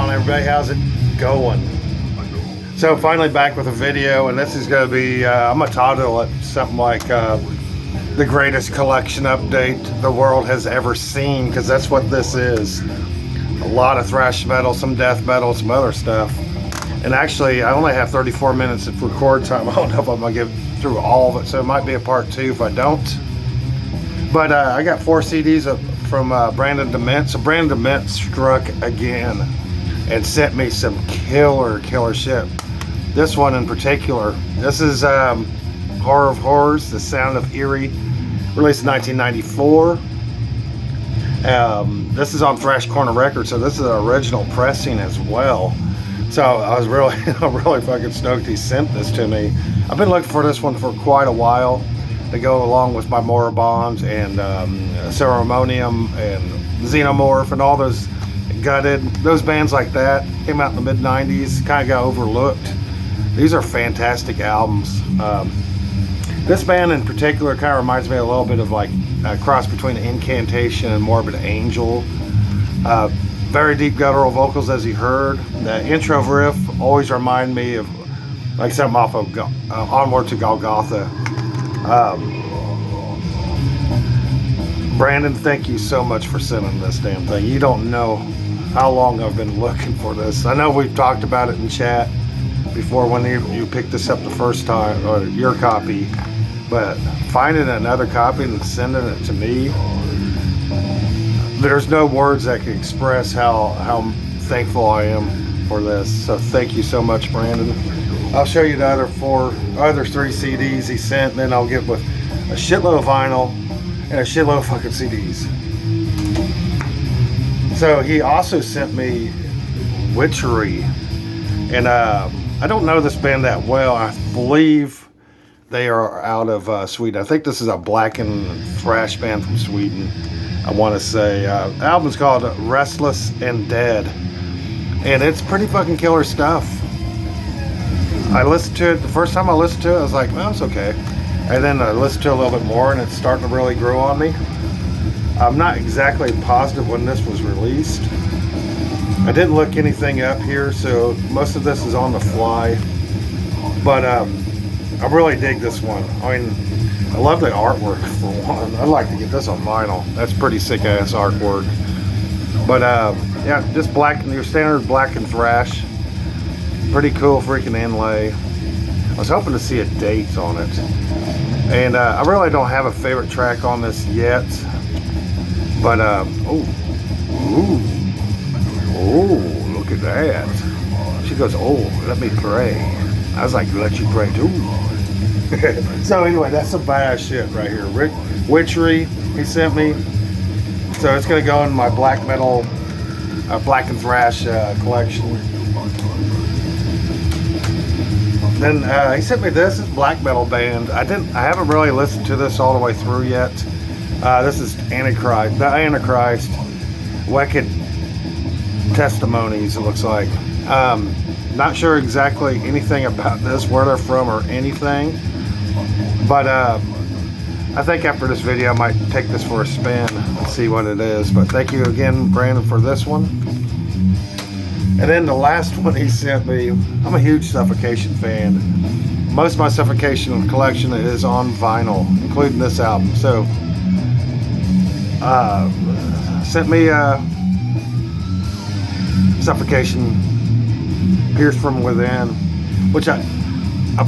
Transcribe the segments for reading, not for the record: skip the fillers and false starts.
Everybody, how's it going? So finally back with a video, and this is going to be I'm gonna title it something like the greatest collection update the world has ever seen, because that's what this is. A lot of thrash metal, some death metal, some other stuff. And actually I only have 34 minutes of record time. I don't know if I'm gonna get through all of it, so it might be a part 2 if I don't. But I got 4 CDs from Brandon Dement. So Brandon Dement struck again and sent me some killer shit. This one in particular, this is Horror of Horrors, The Sound of Eerie, released in 1994. This is on Thrash Corner Records, so this is an original pressing as well. So I was really, really fucking stoked he sent this to me. I've been looking for this one for quite a while to go along with my Moribonds and Ceremonium and Xenomorph and all those Gutted. Those bands like that came out in the mid-90s, kind of got overlooked. These are fantastic albums. This band in particular kind of reminds me a little bit of like a cross between Incantation and Morbid Angel. Very deep guttural vocals, as you heard. The intro riff always remind me of like something off of Onward to Golgotha. Brandon, thank you so much for sending this damn thing. You don't know how long I've been looking for this. I know we've talked about it in chat before when you picked this up the first time, or your copy, but finding another copy and sending it to me, there's no words that can express how thankful I am for this. So thank you so much, Brandon. I'll show you the other 3 CDs he sent, and then I'll get with a shitload of vinyl and a shitload of fucking CDs. So he also sent me Witchery, and I don't know this band that well. I believe they are out of Sweden. I think this is a blackened thrash band from Sweden, I want to say. The album's called Restless and Dead, and it's pretty fucking killer stuff. I listened to it, the first time I listened to it, I was like, well, it's okay. And then I listened to it a little bit more, and it's starting to really grow on me. I'm not exactly positive when this was released. I didn't look anything up here, so most of this is on the fly. But I really dig this one. I mean, I love the artwork for one. I'd like to get this on vinyl. That's pretty sick ass artwork. But yeah, just your standard black and thrash. Pretty cool freaking inlay. I was hoping to see a date on it. And I really don't have a favorite track on this yet. But, oh, look at that. She goes, oh, let me pray. I was like, let you pray too. So anyway, that's some badass shit right here. Witchery, he sent me. So it's going to go in my black metal, black and thrash collection. Then he sent me this black metal band. I haven't really listened to this all the way through yet. This is the Antichrist, Wicked Testimonies, it looks like. Not sure exactly anything about this, where they're from or anything, but I think after this video I might take this for a spin and see what it is. But thank you again, Brandon, for this one. And then the last one he sent me, I'm a huge Suffocation fan. Most of my Suffocation collection is on vinyl, including this album. So sent me Suffocation, Pierced from Within, which I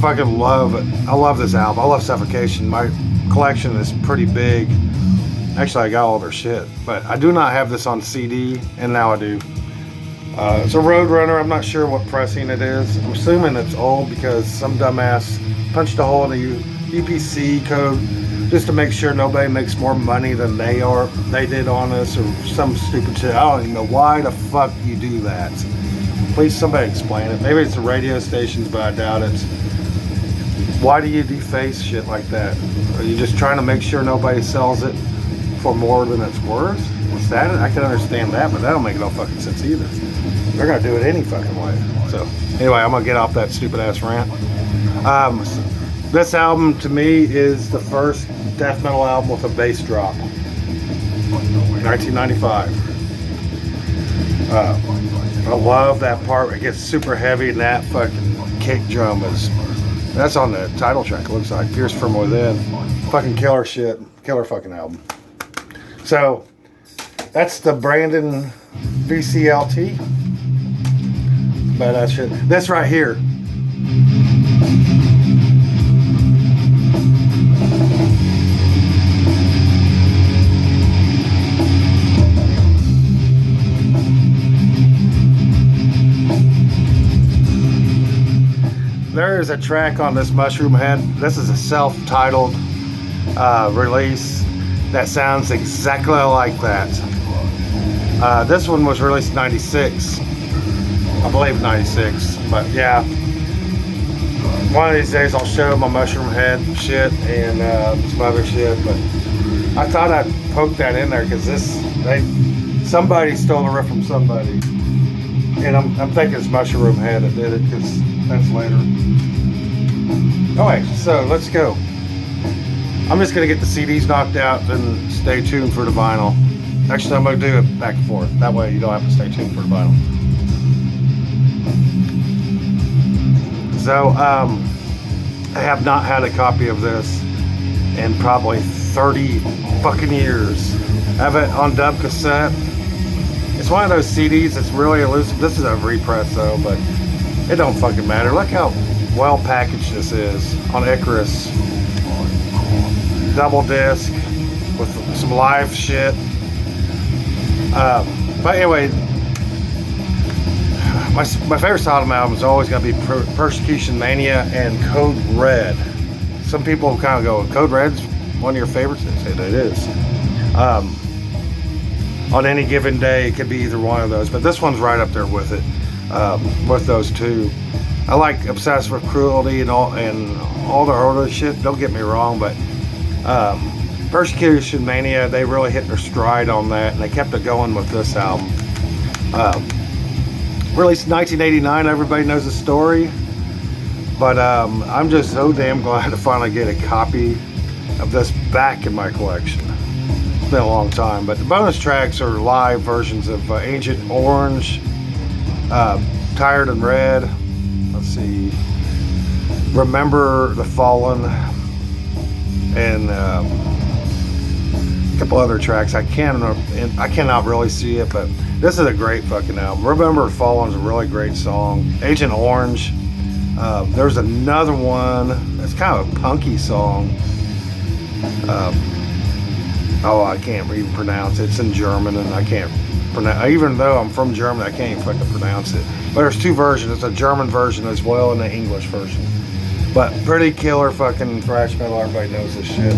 fucking love. I love this album. I love Suffocation. My collection is pretty big. Actually, I got all their shit, but I do not have this on CD, and now I do. It's a Roadrunner. I'm not sure what pressing it is. I'm assuming it's old because some dumbass punched a hole in the UPC code just to make sure nobody makes more money than they did on us, or some stupid shit. I don't even know why the fuck you do that. Please somebody explain it. Maybe it's the radio stations, but I doubt it. Why do you deface shit like that? Are you just trying to make sure nobody sells it for more than it's worth? What's that? I can understand that, but that don't make no fucking sense either. They're gonna do it any fucking way. So anyway, I'm gonna get off that stupid ass rant. This album to me is the first death metal album with a bass drop. 1995. I love that part. It gets super heavy, and that fucking kick drum that's on the title track. It looks like Pierce from Within. Fucking killer shit. Killer fucking album. So that's the Brandon VCLT. But that shit. This right here. There is a track on this Mushroom Head. This is a self-titled release that sounds exactly like that. This one was released in 96. I believe 96. But yeah. One of these days I'll show my Mushroom Head shit and some other shit. But I thought I'd poke that in there because somebody stole the riff from somebody. And I'm thinking it's Mushroom Head that did it because that's later. Alright, so let's go. I'm just going to get the CDs knocked out and stay tuned for the vinyl. Actually, I'm going to do it back and forth. That way you don't have to stay tuned for the vinyl. So, I have not had a copy of this in probably 30 fucking years. I have it on dub cassette. It's one of those CDs that's really elusive. This is a repress though, but it don't fucking matter. Look how well packaged this is on Icarus. Double disc with some live shit. But anyway, my favorite Sodom album is always going to be Persecution Mania and Code Red. Some people kind of go, Code Red's one of your favorites? It is. On any given day, it could be either one of those, but this one's right up there with it, with those two. I like Obsessed with Cruelty and all the early shit, don't get me wrong, but Persecution Mania, they really hit their stride on that, and they kept it going with this album. Released in 1989, everybody knows the story, but I'm just so damn glad to finally get a copy of this back in my collection. It's been a long time, but the bonus tracks are live versions of Agent Orange, Tired and Red, let's see, Remember the Fallen, and a couple other tracks. I cannot really see it, but this is a great fucking album. Remember the Fallen is a really great song. Agent Orange, there's another one that's kind of a punky song. I can't even pronounce it. It's in German, and I can't pronounce. Even though I'm from Germany, I can't fucking pronounce it. But there's two versions. It's a German version as well and an English version. But pretty killer fucking thrash metal. Everybody knows this shit.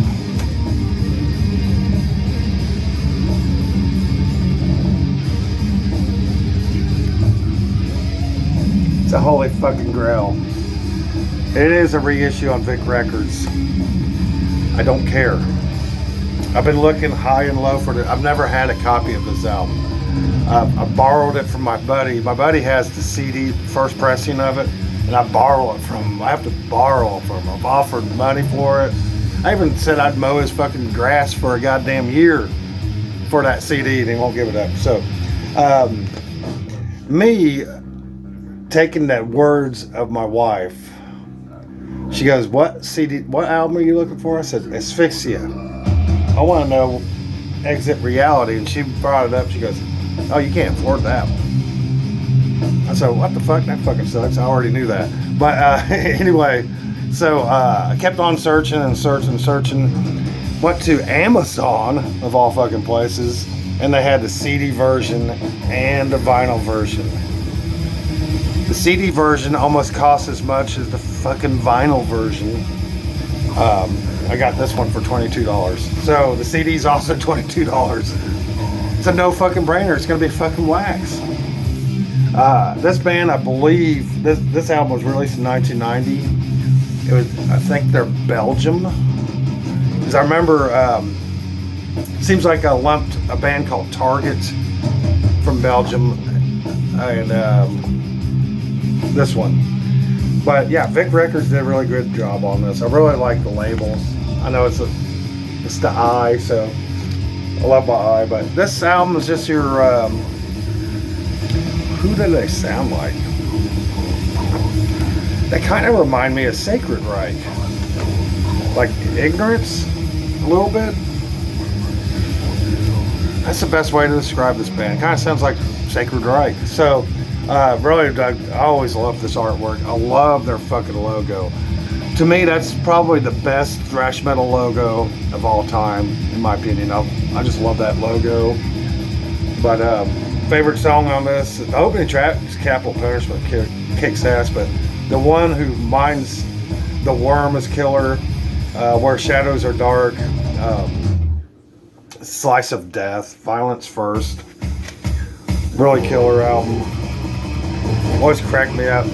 It's a holy fucking grail. It is a reissue on Vic Records. I don't care. I've been looking high and low for it. I've never had a copy of this album. I borrowed it from my buddy. My buddy has the CD, first pressing of it, and I borrow it from him. I have to borrow it from him. I've offered money for it. I even said I'd mow his fucking grass for a goddamn year for that CD, and he won't give it up. So, me taking the words of my wife, she goes, "What CD? What album are you looking for?" I said, "Asphyxia. I want to know Exit Reality." And she brought it up. She goes, "Oh, you can't afford that." I said, "What the fuck? That fucking sucks." I already knew that. But anyway, so I kept on searching and searching. Went to Amazon, of all fucking places, and they had the CD version and the vinyl version. The CD version almost costs as much as the fucking vinyl version. I got this one for $22. So the CD's also $22. It's a no fucking brainer. It's gonna be fucking wax. This band, I believe, this album was released in 1990. It was, I think they're Belgium. Because I remember, seems like I lumped a band called Target from Belgium and this one. But yeah, Vic Records did a really good job on this. I really like the labels. I know it's the eye, so I love my eye. But this album is just your, who do they sound like? They kind of remind me of Sacred Reich. Like Ignorance, a little bit. That's the best way to describe this band. Kind of sounds like Sacred Reich. So, really, I always love this artwork. I love their fucking logo. To me, that's probably the best thrash metal logo of all time, in my opinion. I just love that logo. But favorite song on this, the opening track is Capital Punishment, kicks ass. But the one who minds the worm is killer. Where Shadows Are Dark, Slice of Death, Violence First. Really killer album. Always cracked me up.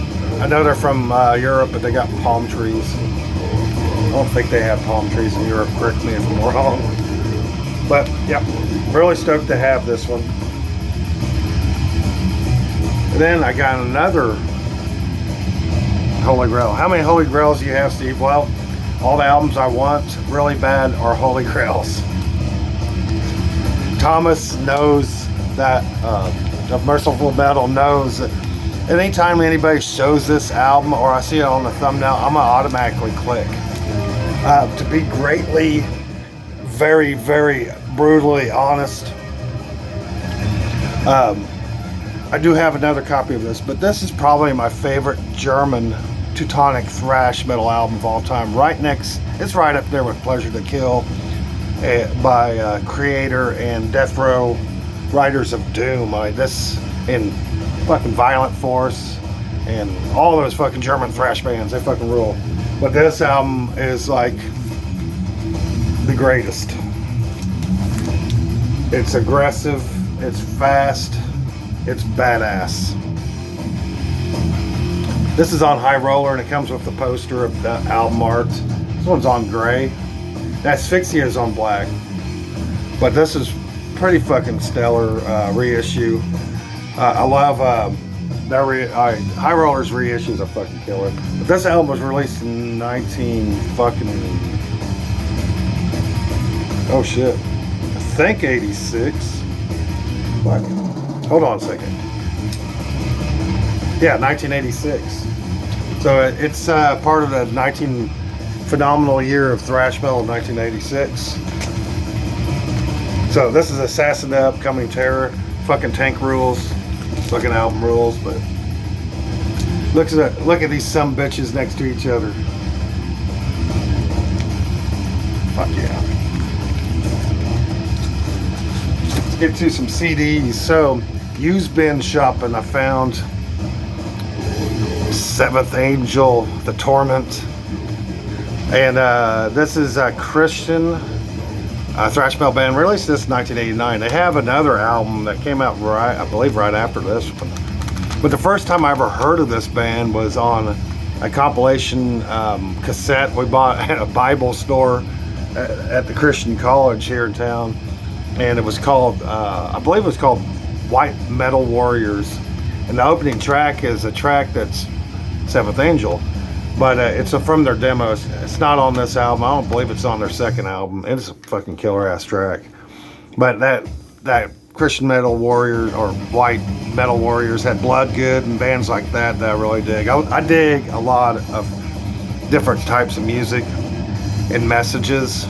I know they're from Europe, but they got palm trees. I don't think they have palm trees in Europe. Correct me if I'm wrong. But yeah, really stoked to have this one. And then I got another Holy Grail. How many Holy Grails do you have, Steve? Well, all the albums I want really bad are Holy Grails. Thomas knows that, of Merciful Metal knows that anytime anybody shows this album or I see it on the thumbnail, I'm gonna automatically click. To be greatly, very, very brutally honest, I do have another copy of this, but this is probably my favorite German Teutonic thrash metal album of all time. It's right up there with Pleasure to Kill by Creator and Death Row Riders of Doom. This and fucking Violent Force and all those fucking German thrash bands, they fucking rule. But this album is like the greatest. It's aggressive, it's fast, it's badass. This is on High Roller and it comes with the poster of the album art. This one's on gray. Asphyxia is on black. But this is pretty fucking stellar reissue. I love High Roller's reissues are fucking killer. But this album was released in 19 fucking, oh shit, I think 86. What? Hold on a second. Yeah, 1986. So it's part of the phenomenal year of thrash metal of 1986. So this is Assassin the Upcoming Terror. Fucking tank rules. Fucking album rules. But look at these some bitches next to each other. Fuck yeah. Let's get to some CDs. So used bin shopping, I found Seventh Angel, The Torment. And this is a Christian thrash metal band, released this in 1989. They have another album that came out I believe right after this one. But the first time I ever heard of this band was on a compilation cassette we bought at a Bible store at the Christian college here in town. And it was called, I believe it was called White Metal Warriors. And the opening track is a track that's Seventh Angel. But it's from their demos. It's not on this album. I don't believe it's on their second album. It's a fucking killer ass track. But that Christian Metal Warrior or White Metal Warriors had Blood Good and bands like that I really dig. I dig a lot of different types of music and messages.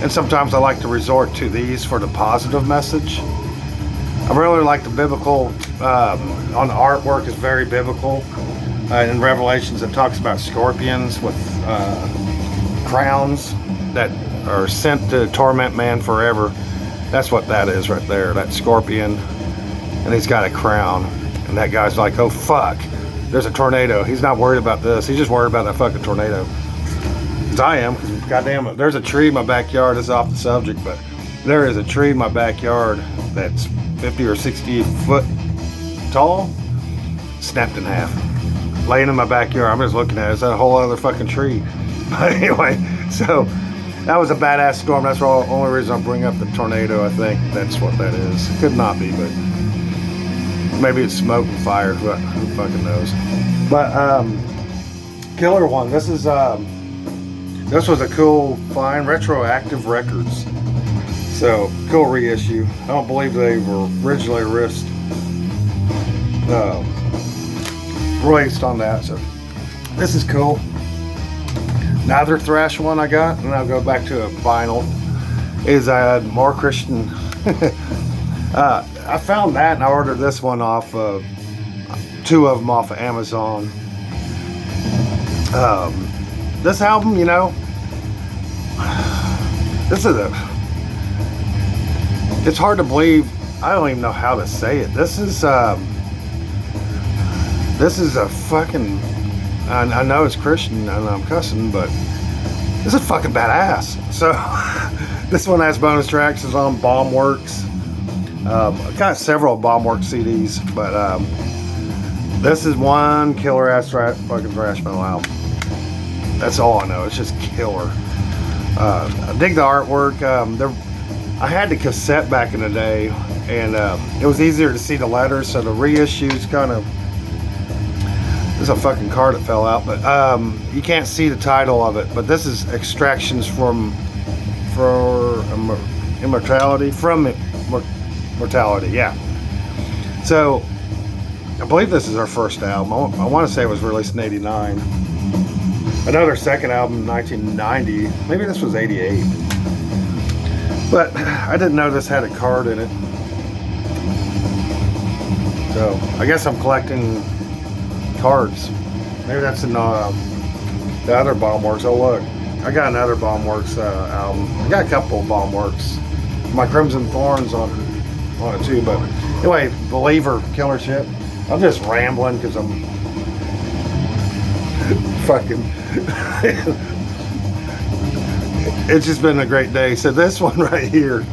And sometimes I like to resort to these for the positive message. I really like the biblical, on the artwork is very biblical. In Revelations it talks about scorpions with crowns that are sent to torment man forever. That's what that is right there, that scorpion. And he's got a crown. And that guy's like, oh fuck, there's a tornado. He's not worried about this. He's just worried about that fucking tornado. Because I am, because goddamn it, there's a tree in my backyard. This is off the subject, but there is a tree in my backyard that's 50 or 60 foot tall, snapped in half. Laying in my backyard. I'm just looking at it. It's a whole other fucking tree. But anyway, so that was a badass storm. That's the only reason I bring up the tornado. I think that's what that is. It could not be, but maybe it's smoke and fire. Who fucking knows? But killer one. This was a cool, fine retroactive records. So cool reissue. I don't believe they were originally released on that. So this is cool. Another Thrash one I got, and I'll go back to a vinyl, is I had more Christian. I found that and I ordered this one off of, 2 of them off of Amazon. This album, you know, it's hard to believe. I don't even know how to say it. This is a fucking, I know it's Christian and I'm cussing, but this is fucking badass. So this one has bonus tracks. It's on Bombworks. I've got several Bombworks CDs, but this is one killer ass fucking thrash metal album. That's all I know. It's just killer. I dig the artwork. I had the cassette back in the day, and it was easier to see the letters, so the reissues kind of, there's a fucking card that fell out, but you can't see the title of it. But this is Extractions for Immortality, from Mortality, yeah. So I believe this is our first album. I want to say it was released in '89. I know their second album in 1990. Maybe this was '88. But I didn't know this had a card in it. So I guess I'm collecting cards. Maybe that's in the other Bombworks. Oh look, I got another Bombworks album. I got a couple of Bombworks. My Crimson Thorns on it too. But anyway, Believer, killer shit. I'm just rambling because I'm fucking. It's just been a great day. So this one right here,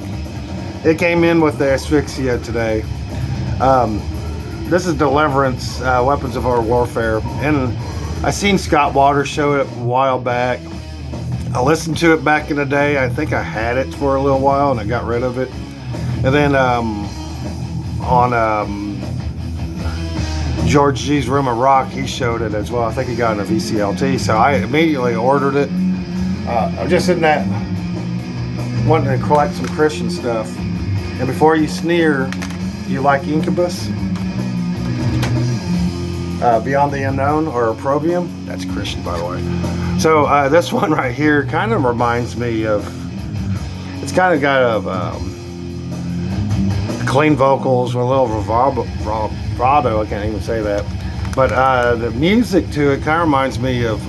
it came in with the Asphyxia today. This is Deliverance, Weapons of Our Warfare, and I seen Scott Waters show it a while back. I listened to it back in the day. I think I had it for a little while and I got rid of it. And then on George G's Room of Rock, he showed it as well. I think he got it in a VCLT, so I immediately ordered it. I'm just in that wanting to collect some Christian stuff. And before you sneer, do you like Incubus? Beyond the Unknown or Opprobrium? That's Christian, by the way. So this one right here kind of reminds me of, it's kind of got a clean vocals with a little vibrato, I can't even say that. But the music to it kind of reminds me of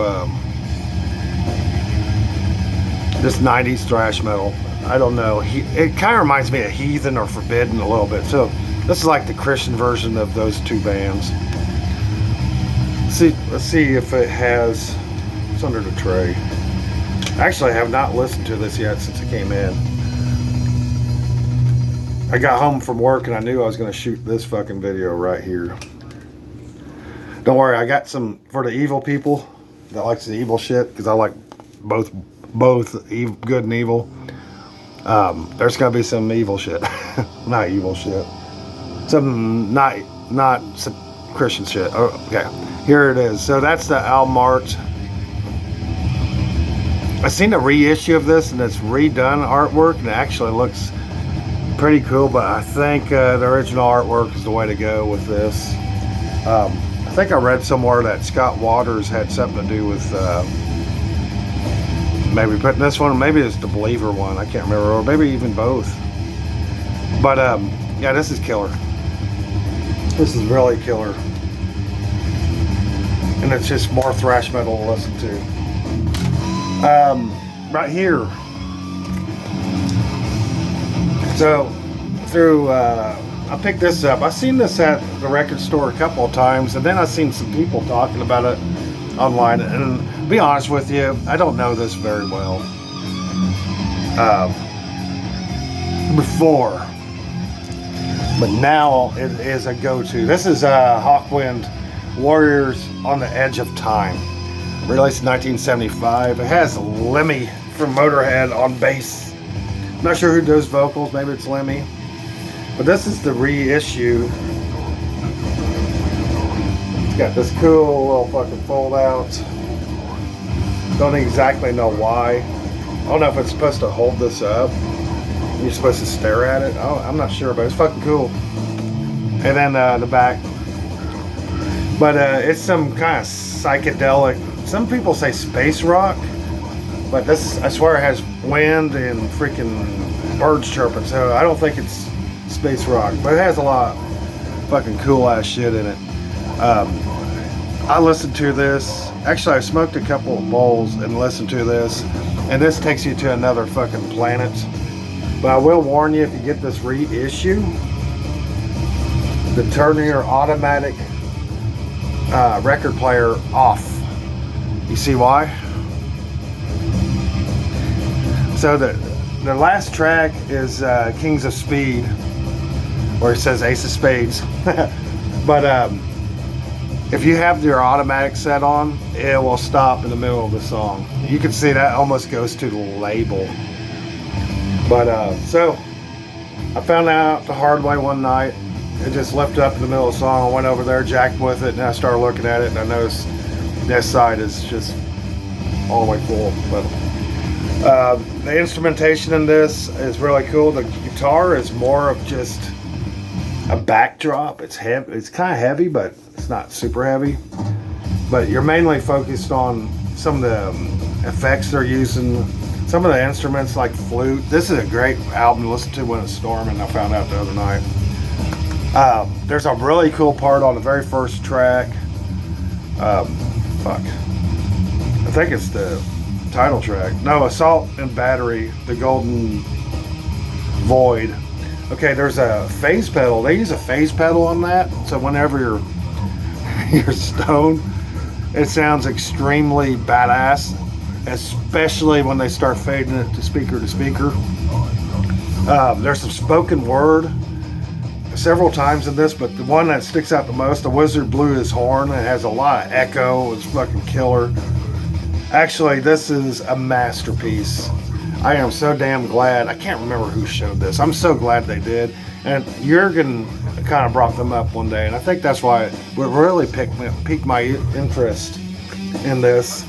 this 90s thrash metal. I don't know. It kind of reminds me of Heathen or Forbidden a little bit. So this is like the Christian version of those two bands. Let's see if it has, it's under the tray. Actually, I have not listened to this yet since it came in. I got home from work and I knew I was going to shoot this fucking video right here. Don't worry, I got some for the evil people that likes the evil shit, because I like both good and evil. There's going to be some evil shit. Not evil shit. Some not some Christian shit. Oh, okay. Here it is. So that's the album art. I seen a reissue of this and it's redone artwork and it actually looks pretty cool, but I think the original artwork is the way to go with this. I think I read somewhere that Scott Waters had something to do with maybe putting this one, maybe it's the Believer one, I can't remember, or maybe even both. But yeah, this is killer. This is really killer. And it's just more thrash metal to listen to. Right here. So through I picked this up. I've seen this at the record store a couple of times, and then I've seen some people talking about it online. And to be honest with you, I don't know this very well. Before, but now it is a go-to. This is Hawkwind Warriors on the Edge of Time, released in 1975. It has Lemmy from Motorhead on bass. I'm not sure who does vocals, maybe it's Lemmy. But this is the reissue. It's got this cool little fucking fold out. Don't exactly know why. I don't know if it's supposed to hold this up. You're supposed to stare at it. Oh, I'm not sure, but it's fucking cool. And then the back. But it's some kind of psychedelic. Some people say space rock. But this, I swear, it has wind and freaking birds chirping. So I don't think it's space rock. But it has a lot of fucking cool ass shit in it. I listened to this. Actually, I smoked a couple of bowls and listened to this. And this takes you to another fucking planet. But I will warn you, if you get this reissue, to turn your automatic record player off. You see why? So the last track is Kings of Speed, where it says Ace of Spades. But if you have your automatic set on, it will stop in the middle of the song. You can see that almost goes to the label. But so I found out the hard way one night. It just left up in the middle of the song. I went over there, jacked with it, and I started looking at it, and I noticed this side is just all the way full. But the instrumentation in this is really cool. The guitar is more of just a backdrop. It's heavy. It's kind of heavy, but it's not super heavy. But you're mainly focused on some of the effects they're using. Some of the instruments like flute. This is a great album to listen to when it's storming. I found out the other night. There's a really cool part on the very first track. I think it's the title track. No, Assault and Battery, the Golden Void. Okay, there's a phase pedal. They use a phase pedal on that, so whenever you're stoned, it sounds extremely badass. Especially when they start fading it to speaker. There's some spoken word several times in this, but the one that sticks out the most, the wizard blew his horn. It has a lot of echo. It's fucking killer. Actually, this is a masterpiece. I am so damn glad. I can't remember who showed this. I'm so glad they did. And Jurgen kind of brought them up one day, and I think that's why it really piqued my interest in this.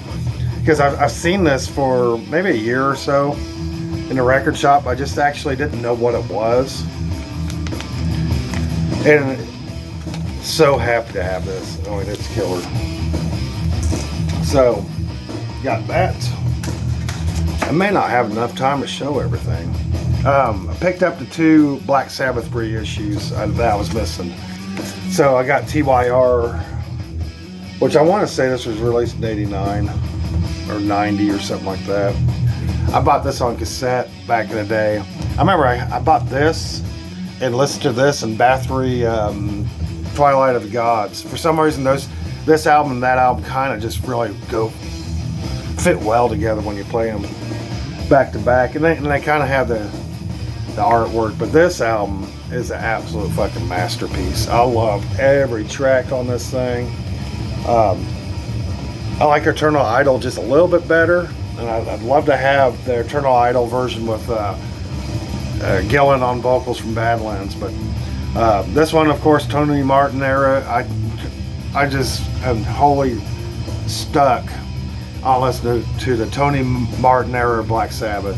Because I've seen this for maybe a year or so in a record shop. I just actually didn't know what it was. And so happy to have this. I mean, it's killer. So, got that. I may not have enough time to show everything. I picked up the 2 Black Sabbath reissues that I was missing. So I got TYR, which I want to say this was released in 89. Or 90 or something like that. I bought this on cassette back in the day. I remember I bought this and listened to this and Bathory, Twilight of the Gods. For some reason, this album and that album kind of just really fit well together when you play them back to back. And they kind of have the artwork. But this album is an absolute fucking masterpiece. I love every track on this thing. I like Eternal Idol just a little bit better, and I'd love to have the Eternal Idol version with Gillan on vocals from Badlands. But this one, of course, Tony Martin era. I just am wholly stuck on listening to the Tony Martin era of Black Sabbath.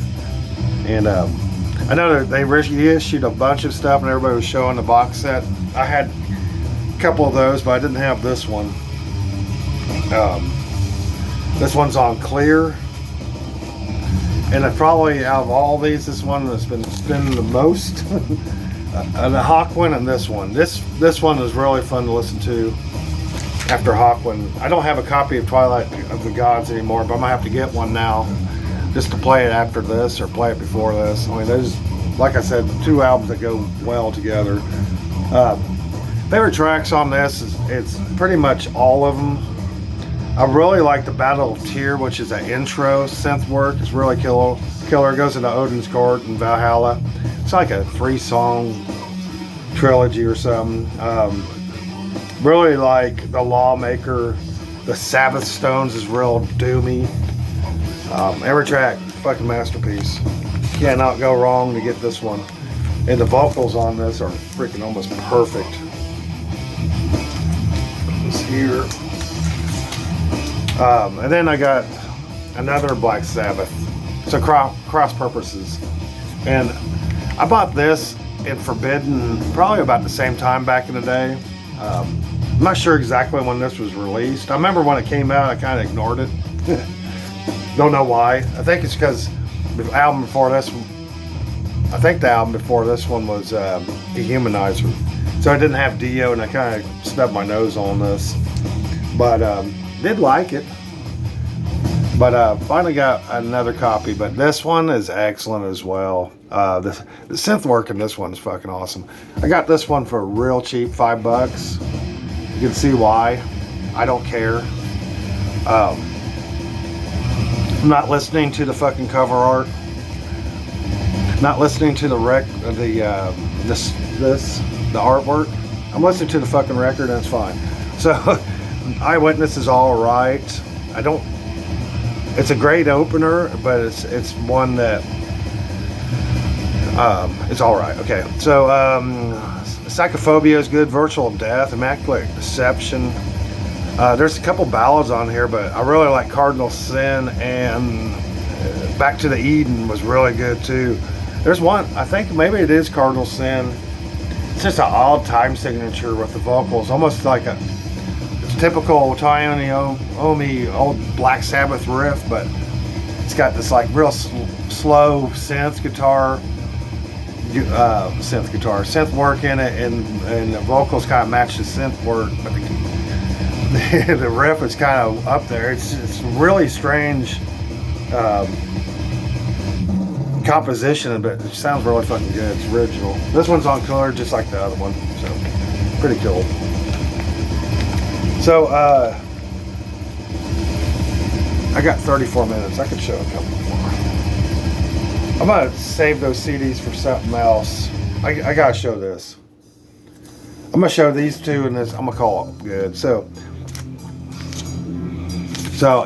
And I know that they reissued a bunch of stuff, and everybody was showing the box set. I had a couple of those, but I didn't have this one. This one's on clear, and probably out of all these, this one has been spinning the most. The Hawkwind and this one. This one is really fun to listen to after Hawkwind. I don't have a copy of Twilight of the Gods anymore, but I'm gonna have to get one now just to play it after this or play it before this. I mean, there's, like I said, 2 albums that go well together. Favorite tracks on this is it's pretty much all of them. I really like the Battle of Tyr, which is an intro synth work. It's really killer. It goes into Odin's Court and Valhalla. It's like a 3-song trilogy or something. Really like the Lawmaker. The Sabbath Stones is real doomy. Every track, fucking masterpiece. Cannot go wrong to get this one. And the vocals on this are freaking almost perfect. This here. And then I got another Black Sabbath. So cross purposes. And I bought this in Forbidden probably about the same time back in the day. I'm not sure exactly when this was released. I remember when it came out, I kind of ignored it. Don't know why. I think it's because the album before this, I think the album before this one was Dehumanizer. So I didn't have Dio, and I kind of stubbed my nose on this. But did like it. But finally got another copy. But this one is excellent as well. The synth work in this one is fucking awesome. I got this one for real cheap, $5. You can see why. I don't care. I'm not listening to the fucking cover art. Not listening to the the artwork. I'm listening to the fucking record and it's fine. So Eyewitness is all right. It's a great opener, but it's one that it's all right. Okay, so Psychophobia is good. Virtual Death, Immaculate Deception. There's a couple ballads on here, but I really like Cardinal Sin, and Back to the Eden was really good too. There's one, I think maybe it is Cardinal Sin. It's just an odd time signature with the vocals, almost like a typical Tiny Omi old Black Sabbath riff, but it's got this like real slow synth work in it, and the vocals kind of match the synth work, but the riff is kind of up there. It's really strange composition, but it sounds really fucking good. It's original. This one's on color just like the other one, so pretty cool. So I got 34 minutes. I could show a couple more. I'm gonna save those CDs for something else. I gotta show this. I'm gonna show these two, and this I'm gonna call it good. So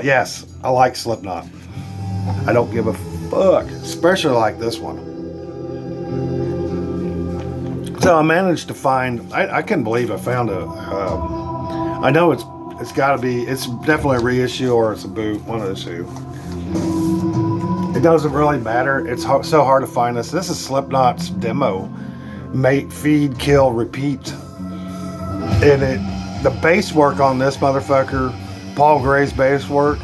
yes, I like Slipknot. I don't give a fuck, especially like this one. So I managed to find. I couldn't believe I found a. I know it's got to be. It's definitely a reissue or it's a boot. One of the two. It doesn't really matter. It's so hard to find this. This is Slipknot's demo. Mate, feed, kill, repeat. And the bass work on this motherfucker, Paul Gray's bass work,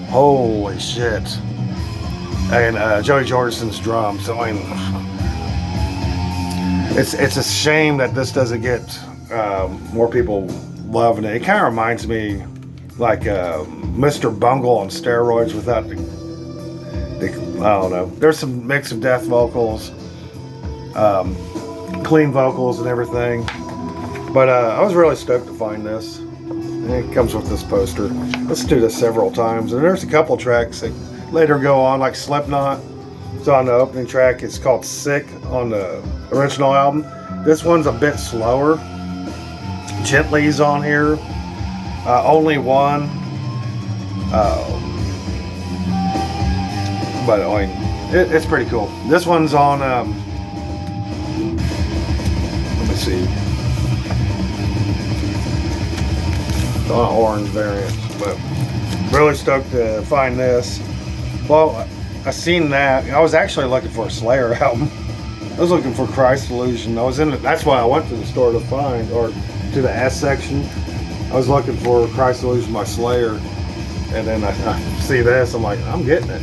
holy shit. And Joey Jordison's drums. So I mean, it's a shame that this doesn't get more people loving it. It kind of reminds me like Mr. Bungle on steroids without I don't know. There's some mix of death vocals, clean vocals and everything. But I was really stoked to find this. And it comes with this poster. Let's do this several times. And there's a couple tracks that later go on, like Slipknot. It's on the opening track. It's called Sick on the original album. This one's a bit slower. Gently's on here. Only One. But I mean, it's pretty cool. This one's on, let me see. It's on an orange variant, but really stoked to find this. Well, I seen that. I was actually looking for a Slayer album. I was looking for Christ Illusion. That's why I went to the store to find, or to the S section. I was looking for Christ Illusion by Slayer, and then I see this. I'm like, I'm getting it.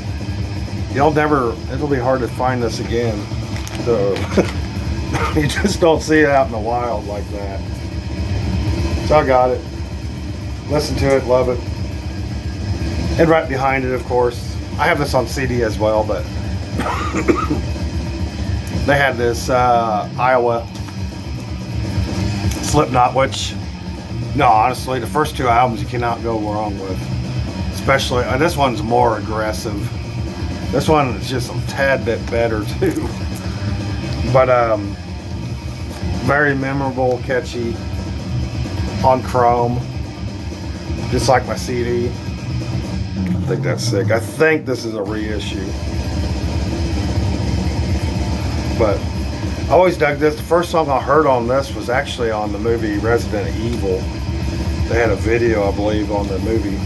It'll be hard to find this again. So you just don't see it out in the wild like that. So I got it. Listen to it, love it. And right behind it, of course, I have this on CD as well, but they had this Iowa Slipknot, which, no, honestly, the first two albums you cannot go wrong with. Especially, this one's more aggressive. This one is just a tad bit better too. But very memorable, catchy, on chrome, just like my CD. I think that's sick. I think this is a reissue. But I always dug this. The first song I heard on this was actually on the movie Resident Evil. They had a video, I believe, on the movie.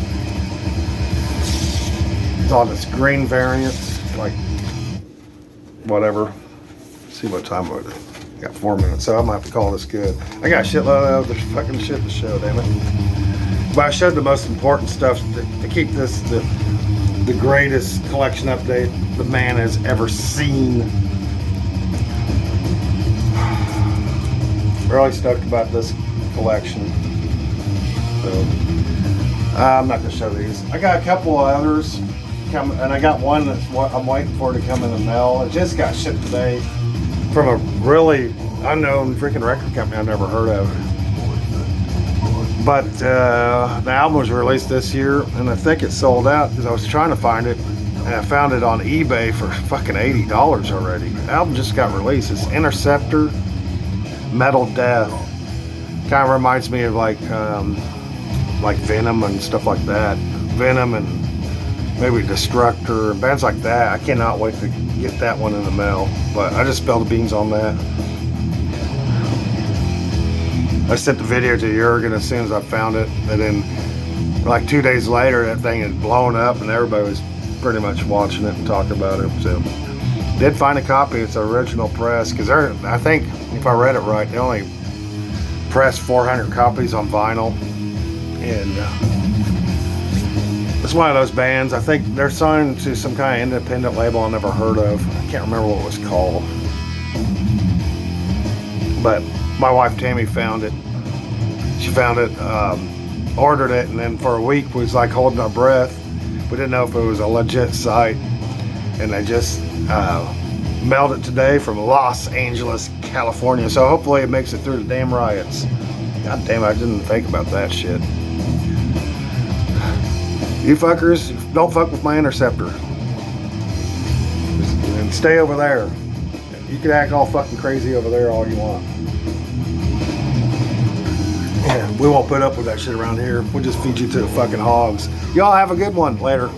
It's on this green variant, like whatever. Let's see what time it is. Got 4 minutes, so I'm gonna have to call this good. I got a shitload of other fucking shit to show, damn it. But I showed the most important stuff to keep this the greatest collection update the man has ever seen. Really stoked about this collection. So, I'm not gonna show these. I got a couple of others coming, and I got one that's what I'm waiting for to come in the mail. It just got shipped today from a really unknown freaking record company I've never heard of. But the album was released this year, and I think it sold out because I was trying to find it, and I found it on eBay for fucking $80 already. The album just got released. It's Interceptor, Metal Death. Kind of reminds me of like Venom and stuff like that. Venom and maybe Destructor and bands like that. I cannot wait to get that one in the mail. But I just spilled the beans on that. I sent the video to Jurgen as soon as I found it, and then like 2 days later that thing had blown up and everybody was pretty much watching it and talking about it. So did find a copy. It's the original press, because I think if I read it right, they only pressed 400 copies on vinyl, and it's one of those bands. I think they're signed to some kind of independent label I never heard of. I can't remember what it was called, but my wife Tammy found it. She found it, ordered it, and then for a week was like holding our breath. We didn't know if it was a legit site, and they just mailed it today from Los Angeles, California. So hopefully it makes it through the damn riots. God damn it, I didn't think about that shit. You fuckers, don't fuck with my Interceptor. And stay over there. You can act all fucking crazy over there all you want. Yeah, we won't put up with that shit around here. We'll just feed you to the fucking hogs. Y'all have a good one. Later.